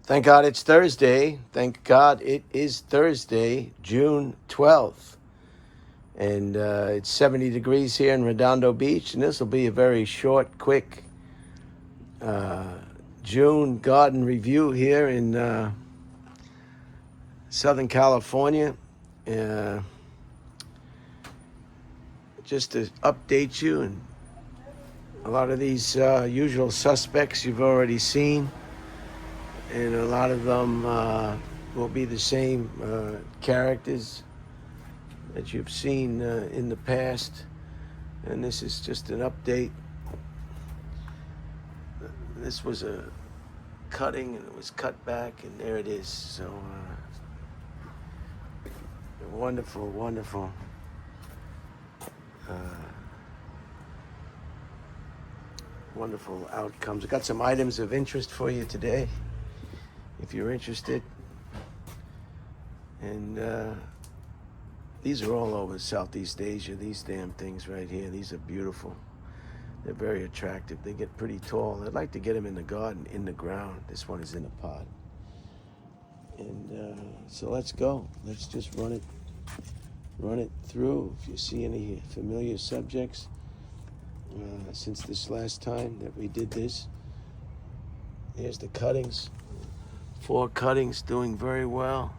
Thank God it's Thursday. Thank God it is Thursday, June 12th. And it's 70 degrees here in Redondo Beach. And this will be a very short, quick June garden review here in Southern California. Just to update you, and a lot of these usual suspects you've already seen. And a lot of them will be the same characters that you've seen in the past. And this is just an update. This was a cutting, and it was cut back, and there it is. So wonderful, wonderful. Wonderful outcomes. I got some items of interest for you today, if you're interested. And these are all over Southeast Asia, these damn things right here. These are beautiful. They're very attractive. They get pretty tall. I'd like to get them in the garden, in the ground. This one is in a pot. And so let's go. Let's just run it through. If you see any familiar subjects since this last time that we did this. Here's the cuttings. 4 cuttings doing very well.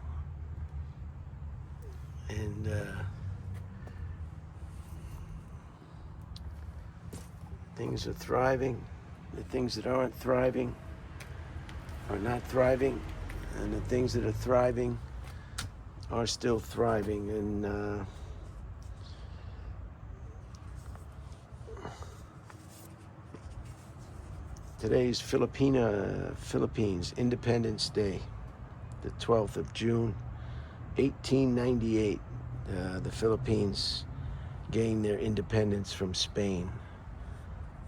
And things are thriving. The things that aren't thriving are not thriving. And the things that are thriving are still thriving. And today's Philippines Independence Day, the 12th of June, 1898. The Philippines gained their independence from Spain.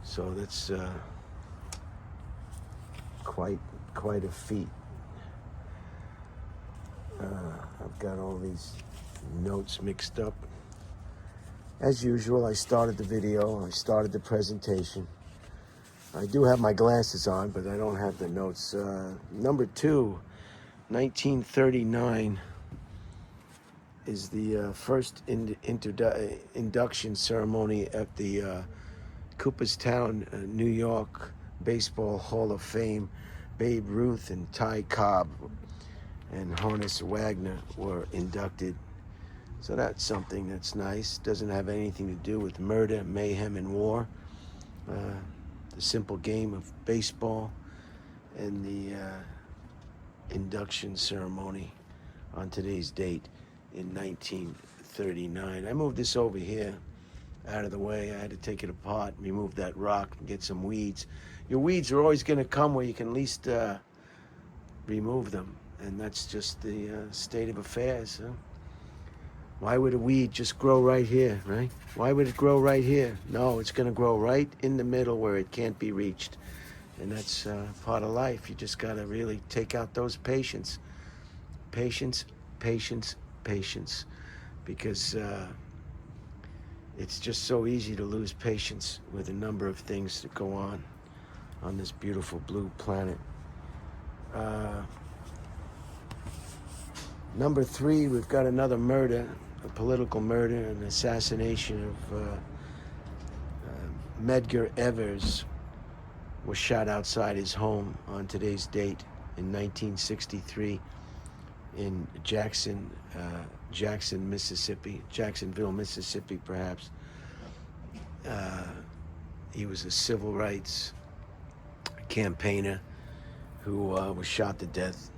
So that's quite a feat. I've got all these notes mixed up. As usual, I started the video, I started the presentation. I do have my glasses on, but I don't have the notes. Number 2, 1939 is the first induction ceremony at the Cooperstown, New York Baseball Hall of Fame. Babe Ruth and Ty Cobb and Honus Wagner were inducted. So that's something that's nice. Doesn't have anything to do with murder, mayhem, and war. The simple game of baseball and the induction ceremony on today's date in 1939. I moved this over here out of the way. I had to take it apart, remove that rock, and get some weeds. Your weeds are always going to come where you can least remove them, and that's just the state of affairs. Huh? Why would a weed just grow right here, right? Why would it grow right here? No, it's going to grow right in the middle where it can't be reached. And that's part of life. You just got to really take out those patience. Patience, patience, patience. Because it's just so easy to lose patience with a number of things that go on this beautiful blue planet. Number 3, we've got another murder, a political murder, an assassination of Medgar Evers. Was shot outside his home on today's date in 1963 in Jacksonville, Mississippi, perhaps. He was a civil rights campaigner who was shot to death.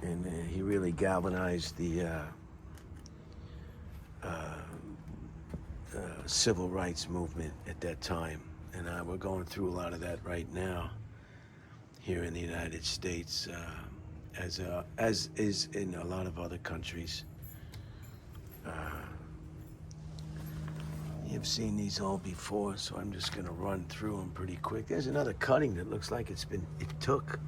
And he really galvanized the civil rights movement at that time. And we're going through a lot of that right now here in the United States, as is in a lot of other countries. You've seen these all before, so I'm just going to run through them pretty quick. There's another cutting that looks like it took.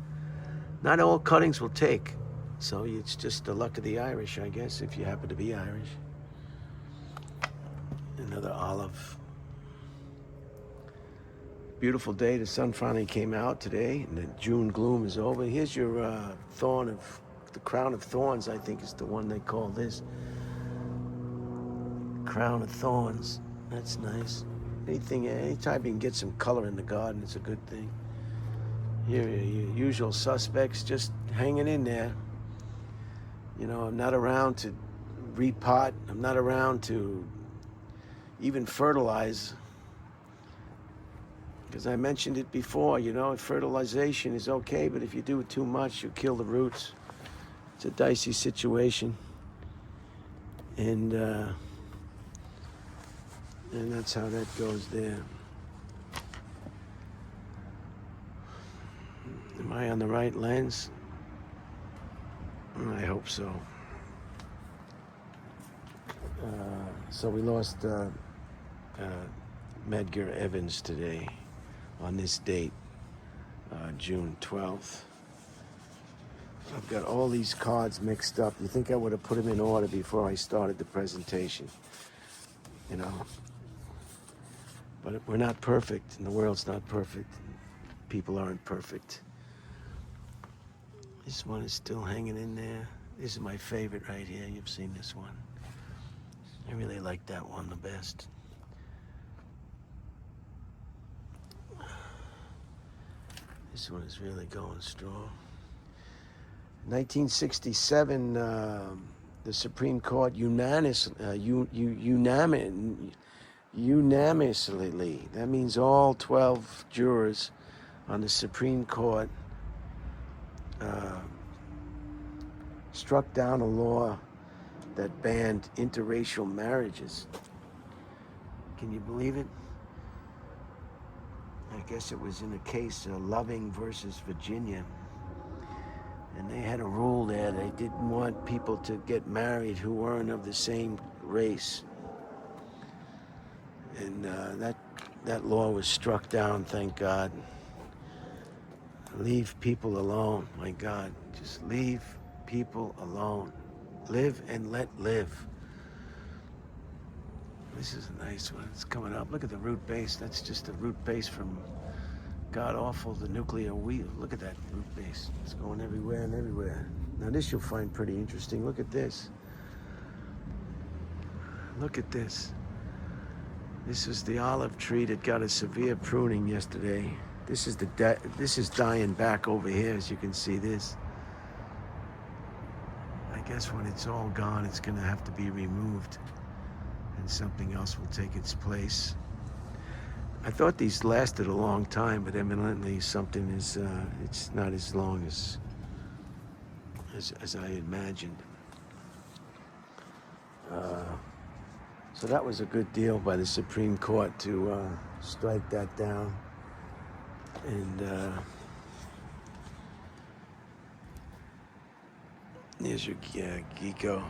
Not all cuttings will take, so it's just the luck of the Irish, I guess, if you happen to be Irish. Another olive. Beautiful day. The sun finally came out today, and the June gloom is over. Here's your the crown of thorns, I think is the one they call this. Crown of thorns. That's nice. Anytime you can get some color in the garden, it's a good thing. Here, your usual suspects just hanging in there. You know, I'm not around to repot. I'm not around to even fertilize. Because I mentioned it before, you know, fertilization is okay, but if you do it too much, you kill the roots. It's a dicey situation. And that's how that goes there. Am I on the right lens? I hope so. So we lost Medgar Evans today on this date, June 12th. I've got all these cards mixed up. You think I would have put them in order before I started the presentation, you know? But we're not perfect, and the world's not perfect. People aren't perfect. This one is still hanging in there. This is my favorite right here. You've seen this one. I really like that one the best. This one is really going strong. 1967, the Supreme Court unanimously, that means all 12 jurors on the Supreme Court struck down a law that banned interracial marriages. Can you believe it? I guess it was in a case of Loving versus Virginia. And they had a rule there. They didn't want people to get married who weren't of the same race. And that law was struck down, thank God. Leave people alone, my God. Just leave people alone. Live and let live. This is a nice one. It's coming up. Look at the root base. That's just a root base from God awful, the nuclear wheel. Look at that root base. It's going everywhere and everywhere. Now this you'll find pretty interesting. Look at this. Look at this. This is the olive tree that got a severe pruning yesterday. This is dying back over here, as you can see this. I guess when it's all gone, it's going to have to be removed, and something else will take its place. I thought these lasted a long time, but evidently something is, it's not as long as I imagined. So that was a good deal by the Supreme Court to strike that down. And there's your Geeko.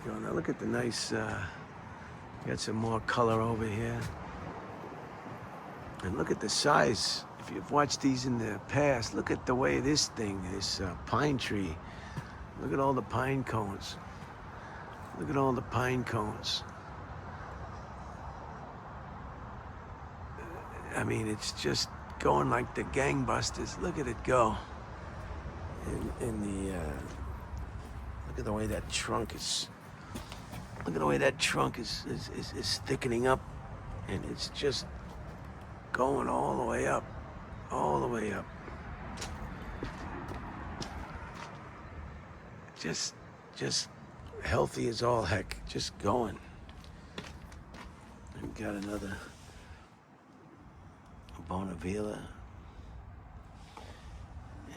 Now look at the nice, got some more color over here. And look at the size. If you've watched these in the past, look at the way this pine tree, look at all the pine cones. Look at all the pine cones. I mean, it's just going like the gangbusters. Look at it go. Look at the way that trunk is. Look at the way that trunk is thickening up, and it's just going all the way up, all the way up. Just healthy as all heck, just going. We've got another Bonavilla.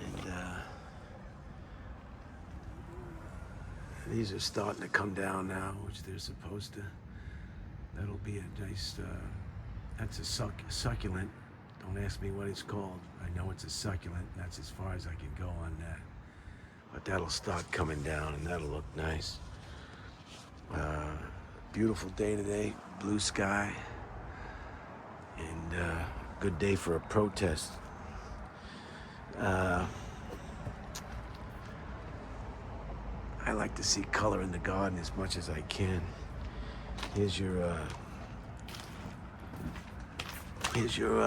And these are starting to come down now, which they're supposed to. That'll be a nice, that's a succulent. Don't ask me what it's called. I know it's a succulent, and that's as far as I can go on that. But that'll start coming down, and that'll look nice. Beautiful day today, blue sky, and good day for a protest. I like to see color in the garden as much as I can. Here's your Here's your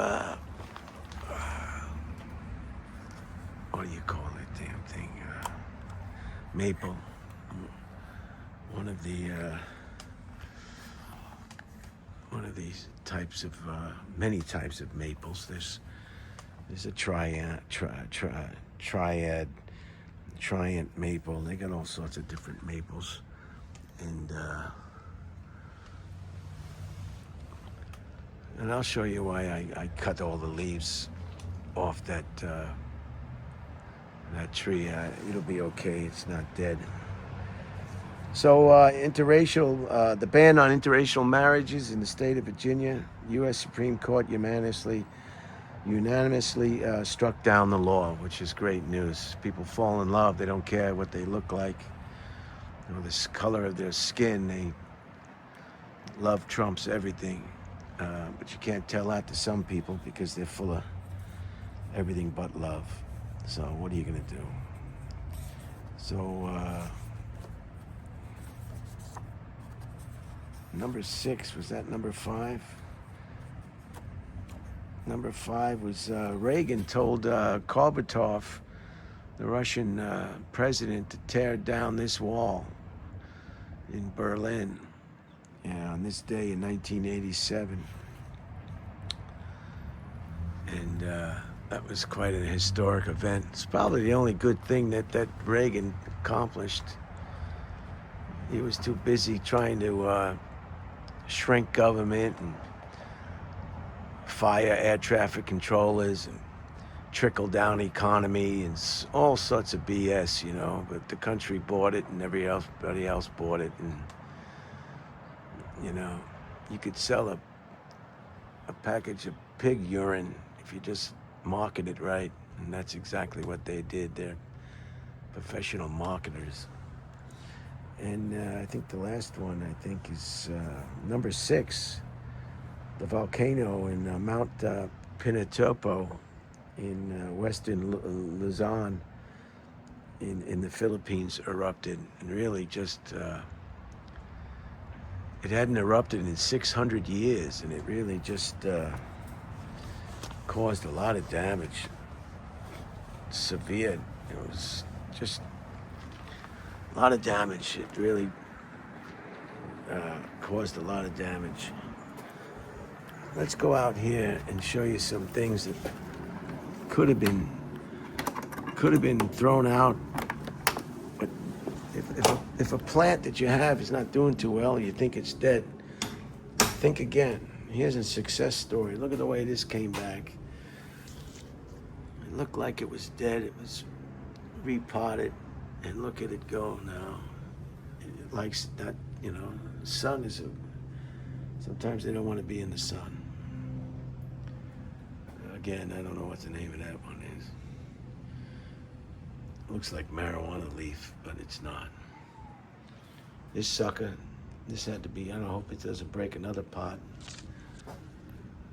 what do you call it? Damn thing, maple. One of these types of many types of maples. There's a triad, Triant maple. They got all sorts of different maples, and I'll show you why I cut all the leaves off that tree. It'll be okay. It's not dead. So interracial, the ban on interracial marriages in the state of Virginia, U.S. Supreme Court unanimously struck down the law, which is great news. People fall in love. They don't care what they look like, the color of their skin. They love trumps everything. But you can't tell that to some people because they're full of everything but love. So what are you going to do? So number 6, was that number 5? Number 5 was Reagan told Gorbachev, the Russian president, to tear down this wall in Berlin on this day in 1987. And that was quite a historic event. It's probably the only good thing that Reagan accomplished. He was too busy trying to shrink government and fire air traffic controllers and trickle down economy and all sorts of BS, but the country bought it and everybody else bought it. And you could sell a package of pig urine if you just market it right, and that's exactly what they did. They're professional marketers. And I think the last one, is number 6, the volcano in Mount Pinatubo in western Luzon in the Philippines erupted, and really just it hadn't erupted in 600 years, and it really just caused a lot of damage. Severe. It was just a lot of damage. It really caused a lot of damage. Let's go out here and show you some things that could have been thrown out. But if a plant that you have is not doing too well, you think it's dead, think again. Here's a success story. Look at the way this came back. It looked like it was dead. It was repotted, and look at it go now. It likes that, the sun is sometimes they don't want to be in the sun. Again, I don't know what the name of that one is. It looks like marijuana leaf, but it's not. This sucker, this had to be, I don't hope it doesn't break another pot.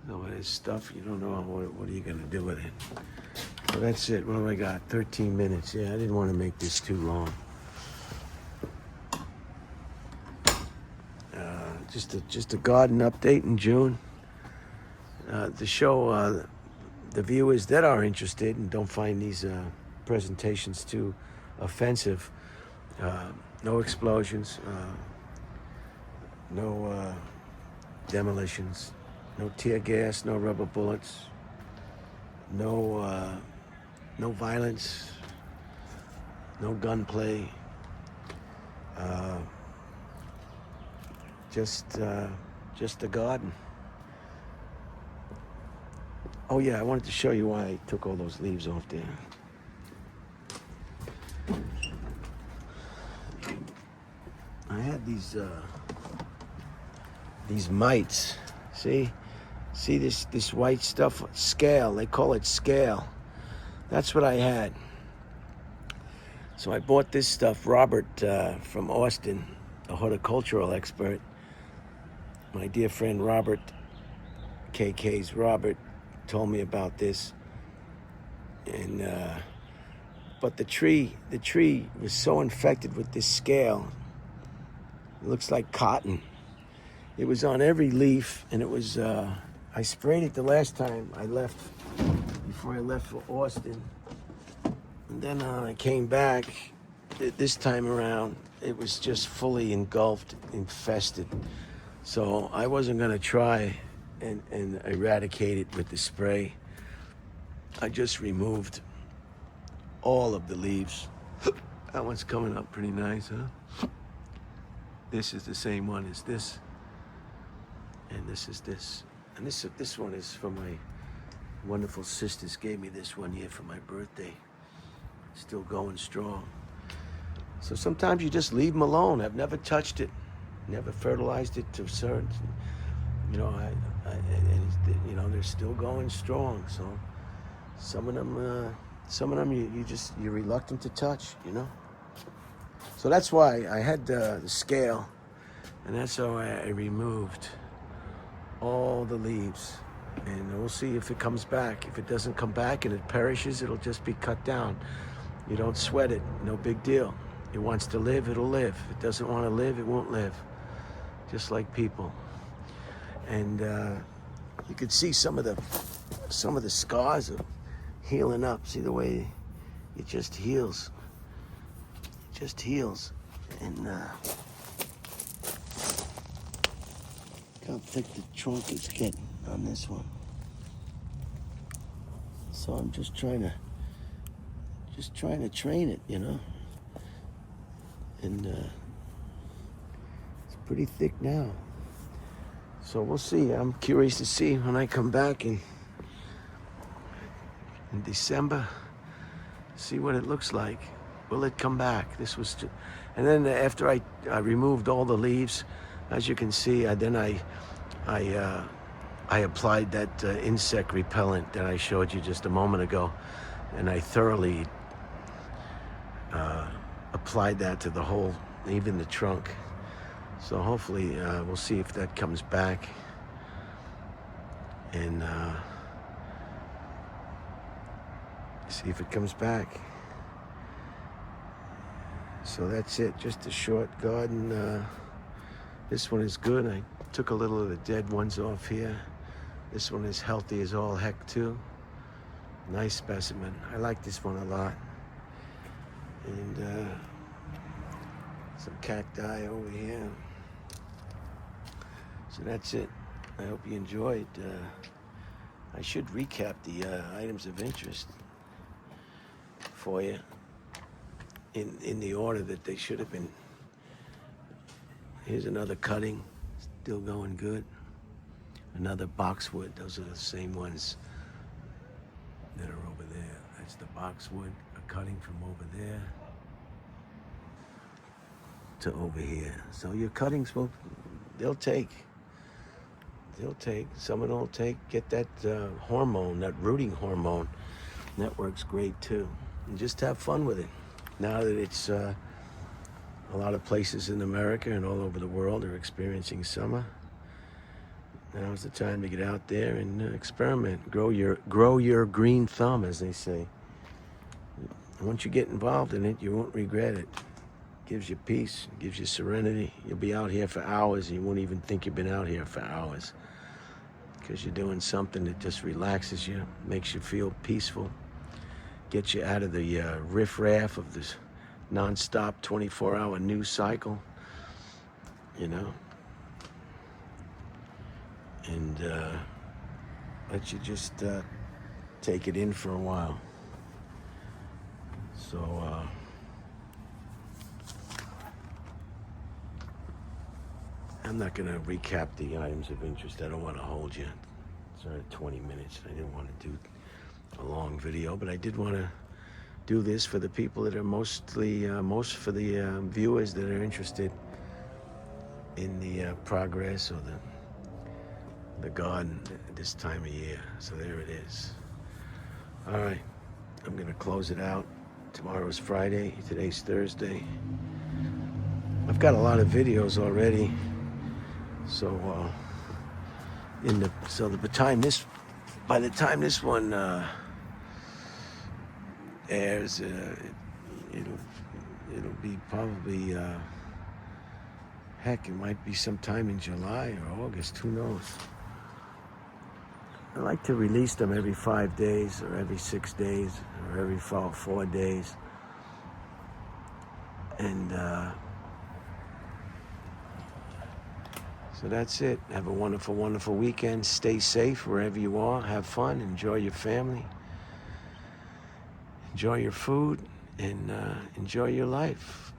No, it's stuff, you don't know what are you going to do with it. So that's it. What do I got? 13 minutes. Yeah, I didn't want to make this too long. Just a garden update in June. To show the viewers that are interested and don't find these presentations too offensive. No explosions, no demolitions, no tear gas, no rubber bullets, no violence, no gunplay. Just a garden. Oh yeah, I wanted to show you why I took all those leaves off there. I had these mites. See this white stuff, scale. They call it scale. That's what I had. So I bought this stuff. Robert from Austin, a horticultural expert. My dear friend Robert, KK's Robert, told me about this. And but the tree was so infected with this scale. It looks like cotton. It was on every leaf, and it was I sprayed it the last time I left, before I left for Austin. And then I came back. This time around, it was just fully engulfed, infested. So I wasn't gonna try and eradicate it with the spray. I just removed all of the leaves. That one's coming up pretty nice, huh? This is the same one as this. And this is this. And this one is from my wonderful sisters. Gave me this one year for my birthday. Still going strong. So sometimes you just leave them alone. I've never touched it, never fertilized it to certain. You know, they're still going strong. So some of them, you're reluctant to touch. You know. So that's why I had the scale, and that's how I removed all the leaves. And we'll see if it comes back. If it doesn't come back and it perishes, it'll just be cut down. You don't sweat it. No big deal. It wants to live, it'll live. If it doesn't want to live, it won't live. Just like people. And you could see some of the scars are healing up. See the way it just heals. It just heals. And look how thick the trunk is getting on this one. So I'm just trying to train it, you know. And it's pretty thick now. So we'll see. I'm curious to see when I come back in December, see what it looks like. Will it come back? And then after I removed all the leaves, as you can see, I applied that insect repellent that I showed you just a moment ago, and I thoroughly applied that to the whole, even the trunk. So hopefully we'll see if that comes back. And see if it comes back. So that's it, just a short garden. This one is good. I took a little of the dead ones off here. This one is healthy as all heck too. Nice specimen. I like this one a lot. And some cacti over here. So that's it. I hope you enjoyed. I should recap the items of interest for you in the order that they should have been. Here's another cutting, still going good. Another boxwood. Those are the same ones that are over there. That's the boxwood, a cutting from over there to over here. So your cuttings they'll take. Some of them will take. Get that hormone, that rooting hormone. That works great too. And just have fun with it. Now that it's a lot of places in America and all over the world are experiencing summer, now's the time to get out there and experiment. Grow your green thumb, as they say. Once you get involved in it, you won't regret it. Gives you peace, gives you serenity. You'll be out here for hours and you won't even think you've been out here for hours, because you're doing something that just relaxes you, makes you feel peaceful, gets you out of the riffraff of this non-stop 24-hour news cycle, you know, and let you just take it in for a while. So I'm not going to recap the items of interest. I don't want to hold you. It's only 20 minutes. I didn't want to do a long video, but I did want to do this for the people that are most for the viewers that are interested in the progress or the garden at this time of year. So there it is. All right, I'm going to close it out. Tomorrow's Friday. Today's Thursday. I've got a lot of videos already. So by the time this one airs, it'll be probably heck, it might be sometime in July or August. Who knows? I like to release them every 5 days or every 6 days or every 4 days. And so that's it. Have a wonderful, wonderful weekend. Stay safe wherever you are. Have fun. Enjoy your family. Enjoy your food. And enjoy your life.